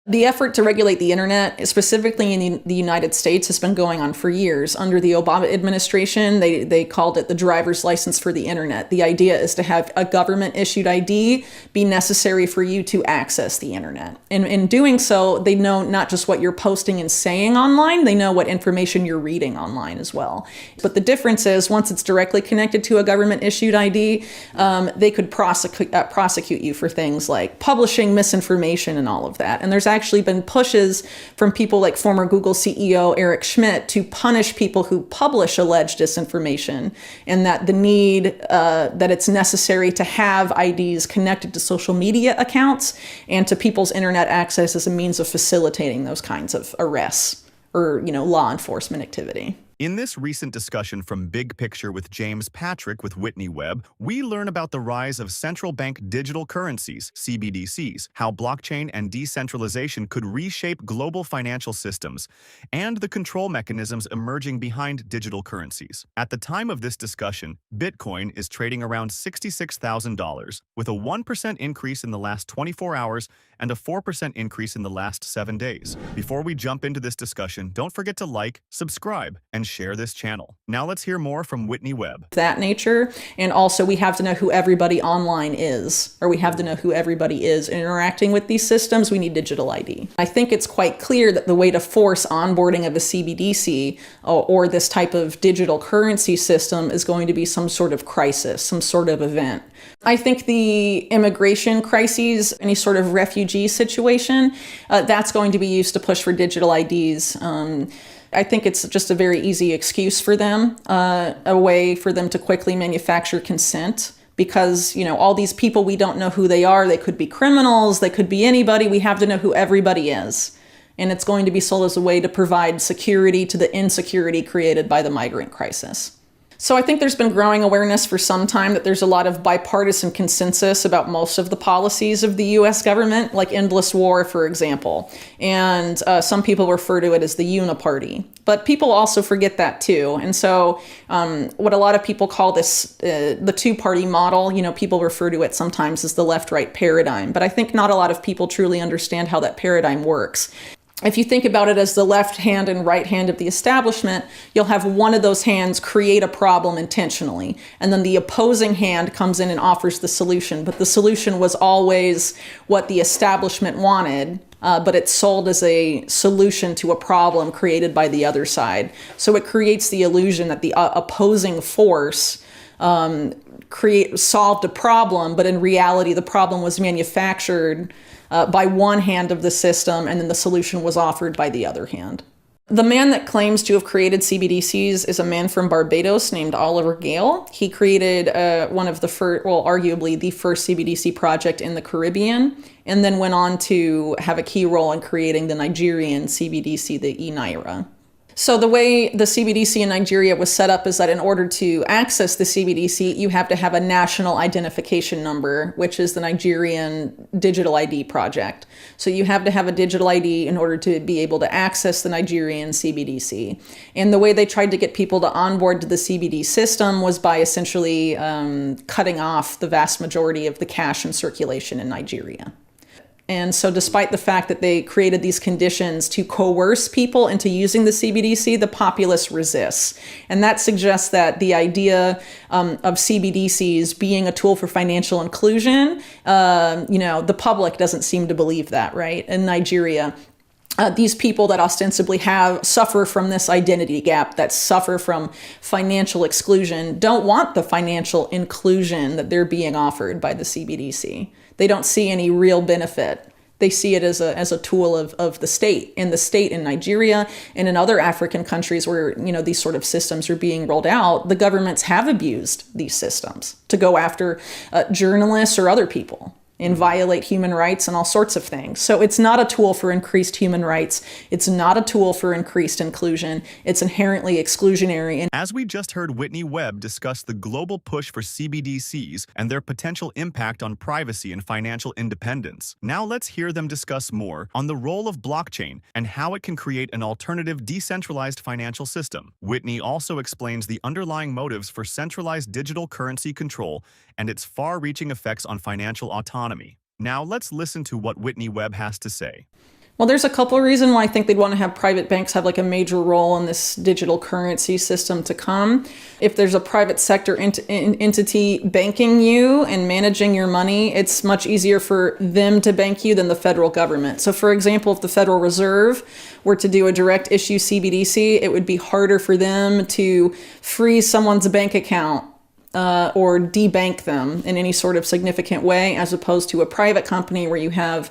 The effort to regulate the internet, specifically in the United States, has been going on for years. Under the Obama administration, they called it the driver's license for the internet. The idea is to have a government-issued ID be necessary for you to access the internet. And in doing so, they know not just what you're posting and saying online, they know what information you're reading online as well. But the difference is, once it's directly connected to a government-issued ID, they could prosecute you for things like publishing misinformation and all of that. And there's actually been pushes from people like former Google CEO Eric Schmidt to punish people who publish alleged disinformation, and that the need that it's necessary to have IDs connected to social media accounts and to people's internet access as a means of facilitating those kinds of arrests or, law enforcement activity. In this recent discussion from Big Picture with James Patrick with Whitney Webb, we learn about the rise of central bank digital currencies, CBDCs, how blockchain and decentralization could reshape global financial systems, and the control mechanisms emerging behind digital currencies. At the time of this discussion, Bitcoin is trading around $66,000, with a 1% increase in the last 24 hours and a 4% increase in the last 7 days. Before we jump into this discussion, don't forget to like, subscribe, and share this channel. Now let's hear more from Whitney Webb. That nature, and also we have to know who everybody online is, or we have to know who everybody is interacting with these systems. We need digital ID. I think it's quite clear that the way to force onboarding of a CBDC or this type of digital currency system is going to be some sort of crisis, some sort of event. I think the immigration crises, any sort of refugee situation, that's going to be used to push for digital IDs. I think it's just a very easy excuse for them, a way for them to quickly manufacture consent. Because, all these people, we don't know who they are. They could be criminals. They could be anybody. We have to know who everybody is. And it's going to be sold as a way to provide security to the insecurity created by the migrant crisis. So I think there's been growing awareness for some time that there's a lot of bipartisan consensus about most of the policies of the U.S. government, like endless war, for example. And some people refer to it as the uniparty. But people also forget that too. And so what a lot of people call this the two-party model, people refer to it sometimes as the left-right paradigm. But I think not a lot of people truly understand how that paradigm works. If you think about it as the left hand and right hand of the establishment, you'll have one of those hands create a problem intentionally, and then the opposing hand comes in and offers the solution. But the solution was always what the establishment wanted, but it's sold as a solution to a problem created by the other side. So it creates the illusion that the opposing force solved a problem, but in reality the problem was manufactured by one hand of the system, and then the solution was offered by the other hand. The man that claims to have created CBDCs is a man from Barbados named Oliver Gale. He created one of the first, arguably the first CBDC project in the Caribbean, and then went on to have a key role in creating the Nigerian CBDC, the e-Naira. So the way the CBDC in Nigeria was set up is that in order to access the CBDC, you have to have a national identification number, which is the Nigerian digital ID project. So you have to have a digital ID in order to be able to access the Nigerian CBDC. And the way they tried to get people to onboard to the CBD system was by essentially cutting off the vast majority of the cash in circulation in Nigeria. And so despite the fact that they created these conditions to coerce people into using the CBDC, the populace resists. And that suggests that the idea of CBDCs being a tool for financial inclusion, the public doesn't seem to believe that, right? In Nigeria, these people that ostensibly suffer from this identity gap, that suffer from financial exclusion, don't want the financial inclusion that they're being offered by the CBDC. They don't see any real benefit. They see it as a tool of the state. And the state in Nigeria and in other African countries where these sort of systems are being rolled out, the governments have abused these systems to go after journalists or other people and violate human rights and all sorts of things. So it's not a tool for increased human rights. It's not a tool for increased inclusion. It's inherently exclusionary. And as we just heard Whitney Webb discuss the global push for CBDCs and their potential impact on privacy and financial independence, now let's hear them discuss more on the role of blockchain and how it can create an alternative decentralized financial system. Whitney also explains the underlying motives for centralized digital currency control and its far-reaching effects on financial autonomy. Now let's listen to what Whitney Webb has to say. Well, there's a couple of reasons why I think they'd want to have private banks have like a major role in this digital currency system to come. If there's a private sector entity banking you and managing your money, it's much easier for them to bank you than the federal government. So for example, if the Federal Reserve were to do a direct issue CBDC, it would be harder for them to freeze someone's bank account or debank them in any sort of significant way, as opposed to a private company where you have,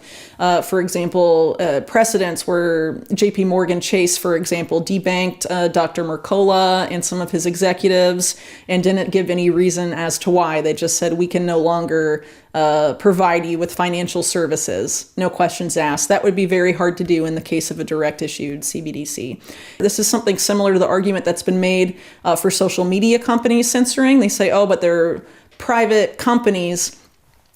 for example, precedents where JP Morgan Chase, for example, debanked Dr. Mercola and some of his executives and didn't give any reason as to why. They just said, we can no longer provide you with financial services, no questions asked. That would be very hard to do in the case of a direct issued CBDC. This is something similar to the argument that's been made for social media companies censoring. They say, oh, but they're private companies,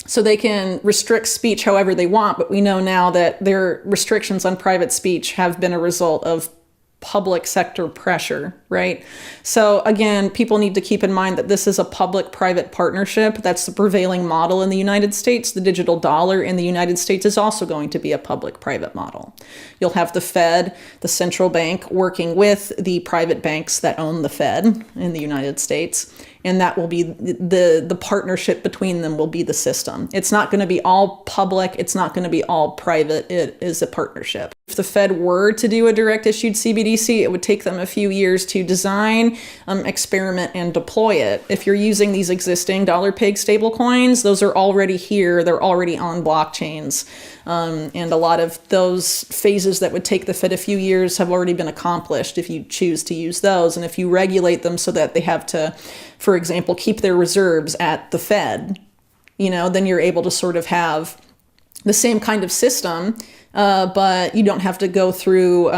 so they can restrict speech however they want. But we know now that their restrictions on private speech have been a result of public sector pressure, right? So again, people need to keep in mind that this is a public-private partnership. That's the prevailing model in the United States. The digital dollar in the United States is also going to be a public-private model. You'll have the Fed, the central bank, working with the private banks that own the Fed in the United States. And that will be the partnership between them will be the system. It's not going to be all public. It's not going to be all private. It is a partnership. If the Fed were to do a direct issued CBDC, it would take them a few years to design, experiment, and deploy it. If you're using these existing dollar-pegged stablecoins, those are already here. They're already on blockchains. And a lot of those phases that would take the Fed a few years have already been accomplished if you choose to use those. And if you regulate them so that they have to, for example, keep their reserves at the Fed, then you're able to sort of have the same kind of system, but you don't have to go through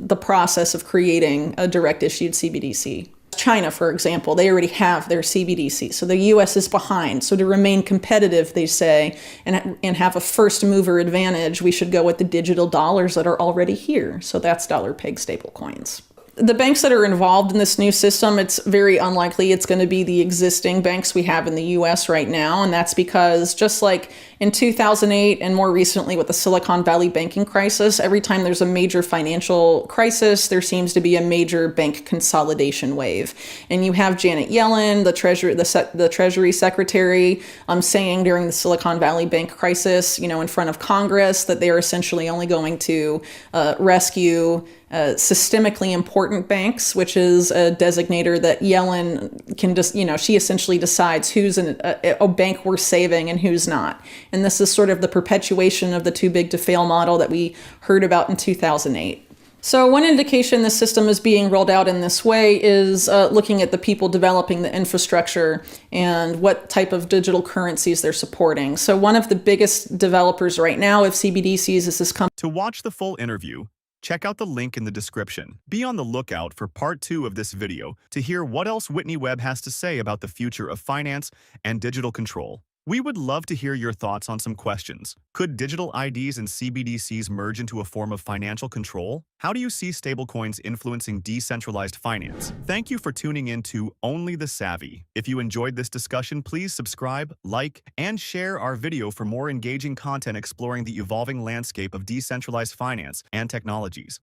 the process of creating a direct issued CBDC. China, for example, they already have their CBDC. So the US is behind. So to remain competitive, they say, and have a first mover advantage, we should go with the digital dollars that are already here. So that's dollar-pegged stablecoins. The banks that are involved in this new system, it's very unlikely it's going to be the existing banks we have in the US right now. And that's because just like in 2008 and more recently with the Silicon Valley banking crisis, every time there's a major financial crisis, there seems to be a major bank consolidation wave. And you have Janet Yellen, the Treasury Secretary, saying during the Silicon Valley bank crisis, in front of Congress, that they are essentially only going to rescue systemically important banks, which is a designator that Yellen can just, she essentially decides who's a bank worth saving and who's not. And this is sort of the perpetuation of the too big to fail model that we heard about in 2008. So one indication the system is being rolled out in this way is looking at the people developing the infrastructure and what type of digital currencies they're supporting. So one of the biggest developers right now of CBDCs is this company. To watch the full interview, check out the link in the description. Be on the lookout for part 2 of this video to hear what else Whitney Webb has to say about the future of finance and digital control. We would love to hear your thoughts on some questions. Could digital IDs and CBDCs merge into a form of financial control? How do you see stablecoins influencing decentralized finance? Thank you for tuning in to Only the Savvy. If you enjoyed this discussion, please subscribe, like, and share our video for more engaging content exploring the evolving landscape of decentralized finance and technologies.